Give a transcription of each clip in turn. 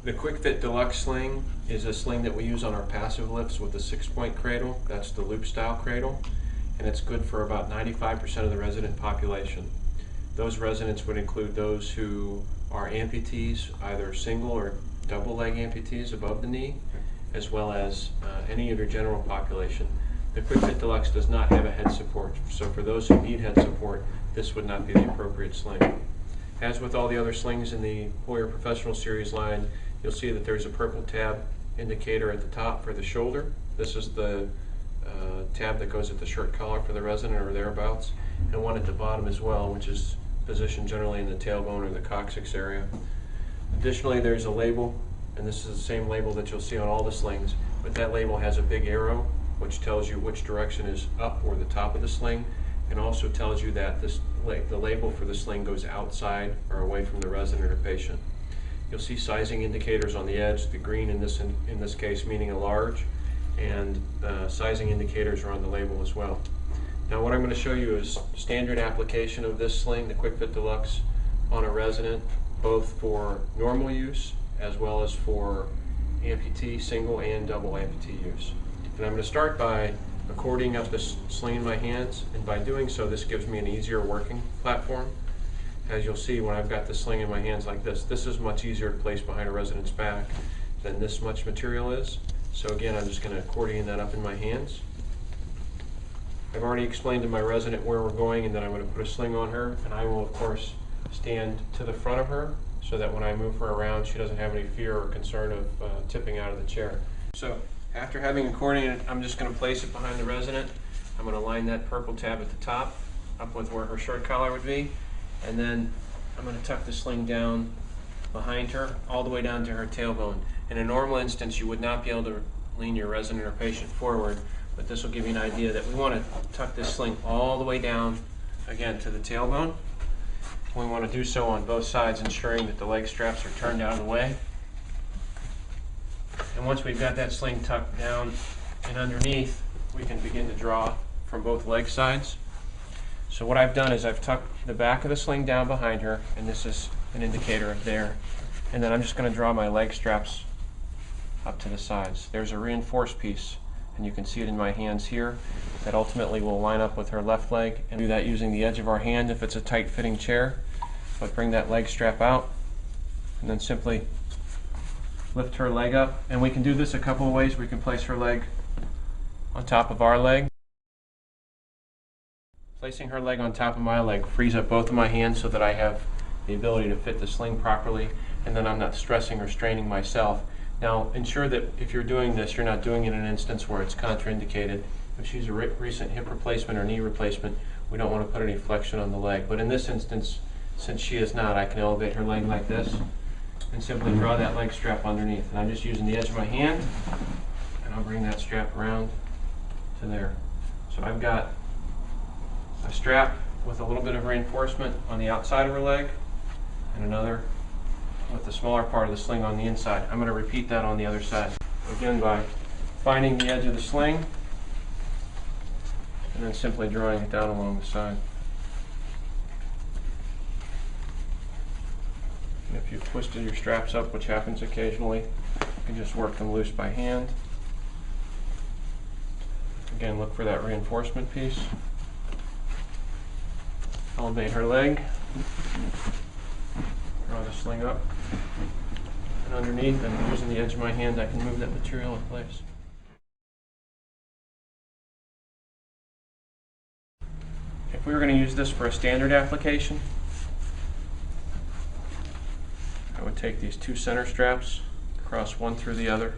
The Quickfit Deluxe Sling is a sling that we use on our passive lifts with a 6-point cradle. That's the loop style cradle, and it's good for about 95% of the resident population. Those residents would include those who are amputees, either single or double leg amputees above the knee, as well as any of your general population. The Quickfit Deluxe does not have a head support, so for those who need head support, this would not be the appropriate sling. As with all the other slings in the Hoyer Professional Series line, you'll see that there's a purple tab indicator at the top for the shoulder. This is the tab that goes at the shirt collar for the resident or thereabouts, and one at the bottom as well, which is positioned generally in the tailbone or the coccyx area. Additionally, there's a label, and this is the same label that you'll see on all the slings, but that label has a big arrow which tells you which direction is up or the top of the sling, and also tells you that the label for the sling goes outside or away from the resident or patient. You'll see sizing indicators on the edge, the green in this case meaning a large, and sizing indicators are on the label as well. Now what I'm going to show you is standard application of this sling, the Quickfit Deluxe, on a resident, both for normal use as well as for amputee, single and double amputee use. And I'm going to start by accordioning up this sling in my hands, and by doing so this gives me an easier working platform. As you'll see, when I've got the sling in my hands like this is much easier to place behind a resident's back than this much material is. So again, I'm just going to accordion that up in my hands. I've already explained to my resident where we're going and that I'm going to put a sling on her, and I will of course stand to the front of her so that when I move her around she doesn't have any fear or concern of tipping out of the chair. So after having accordioned it, I'm just going to place it behind the resident. I'm going to line that purple tab at the top up with where her shirt collar would be, and then I'm going to tuck the sling down behind her all the way down to her tailbone. In a normal instance you would not be able to lean your resident or patient forward, but this will give you an idea that we want to tuck this sling all the way down again to the tailbone. We want to do so on both sides, ensuring that the leg straps are turned out of the way. And once we've got that sling tucked down and underneath, we can begin to draw from both leg sides. So what I've done is I've tucked the back of the sling down behind her, and this is an indicator of there. And then I'm just going to draw my leg straps up to the sides. There's a reinforced piece, and you can see it in my hands here, that ultimately will line up with her left leg, and do that using the edge of our hand if it's a tight fitting chair. But bring that leg strap out and then simply lift her leg up, and we can do this a couple of ways. We can place her leg on top of our leg. Placing her leg on top of my leg frees up both of my hands so that I have the ability to fit the sling properly, and then I'm not stressing or straining myself. Now ensure that if you're doing this, you're not doing it in an instance where it's contraindicated. If she's a recent hip replacement or knee replacement, we don't want to put any flexion on the leg. But in this instance, since she is not, I can elevate her leg like this and simply draw that leg strap underneath. And I'm just using the edge of my hand, and I'll bring that strap around to there. So I've got a strap with a little bit of reinforcement on the outside of her leg, and another with the smaller part of the sling on the inside. I'm going to repeat that on the other side. Again, by finding the edge of the sling and then simply drawing it down along the side. And if you've twisted your straps up, which happens occasionally, you can just work them loose by hand. Again, look for that reinforcement piece. Elevate her leg. Draw the sling up. And underneath, and using the edge of my hand, I can move that material in place. If we were going to use this for a standard application, I would take these two center straps, cross one through the other,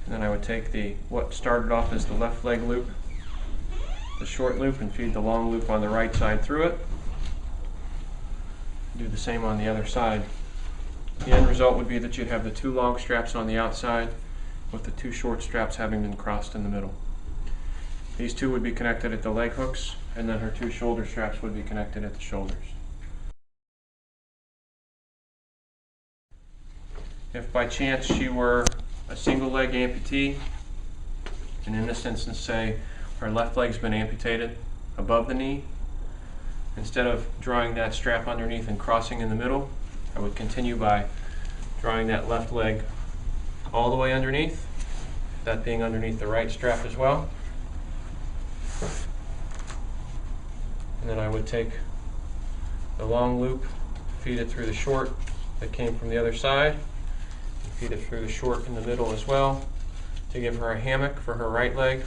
and then I would take what started off as the left leg loop, the short loop, and feed the long loop on the right side through it. Do the same on the other side. The end result would be that you'd have the two long straps on the outside with the two short straps having been crossed in the middle. These two would be connected at the leg hooks, and then her two shoulder straps would be connected at the shoulders. If by chance she were a single leg amputee, and in this instance say her left leg's been amputated above the knee, instead of drawing that strap underneath and crossing in the middle, I would continue by drawing that left leg all the way underneath, that being underneath the right strap as well. And then I would take the long loop, feed it through the short that came from the other side, and feed it through the short in the middle as well to give her a hammock for her right leg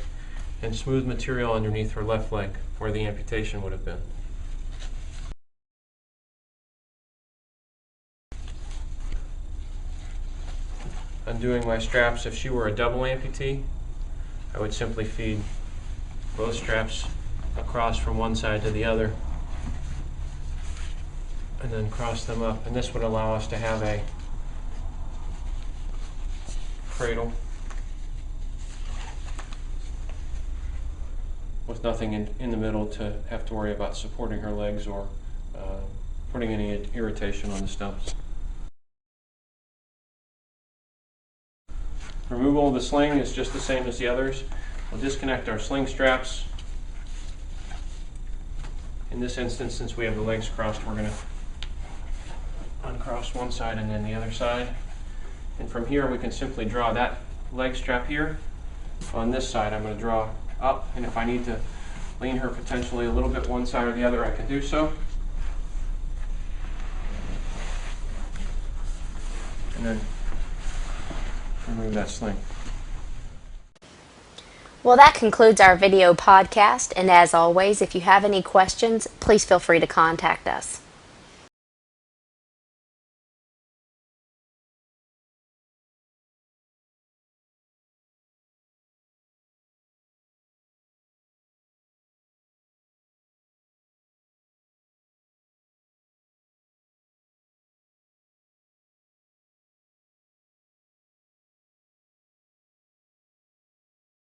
and smooth material underneath her left leg where the amputation would have been. Undoing my straps, if she were a double amputee, I would simply feed both straps across from one side to the other and then cross them up, and this would allow us to have a cradle with nothing in the middle to have to worry about supporting her legs or putting any irritation on the stumps. Removal of the sling is just the same as the others. We'll disconnect our sling straps. In this instance, since we have the legs crossed, we're going to uncross one side and then the other side. And from here, we can simply draw that leg strap here. On this side, I'm going to draw up, and if I need to lean her potentially a little bit one side or the other, I can do so. And then remove that sling. Well, that concludes our video podcast, and as always, if you have any questions, please feel free to contact us.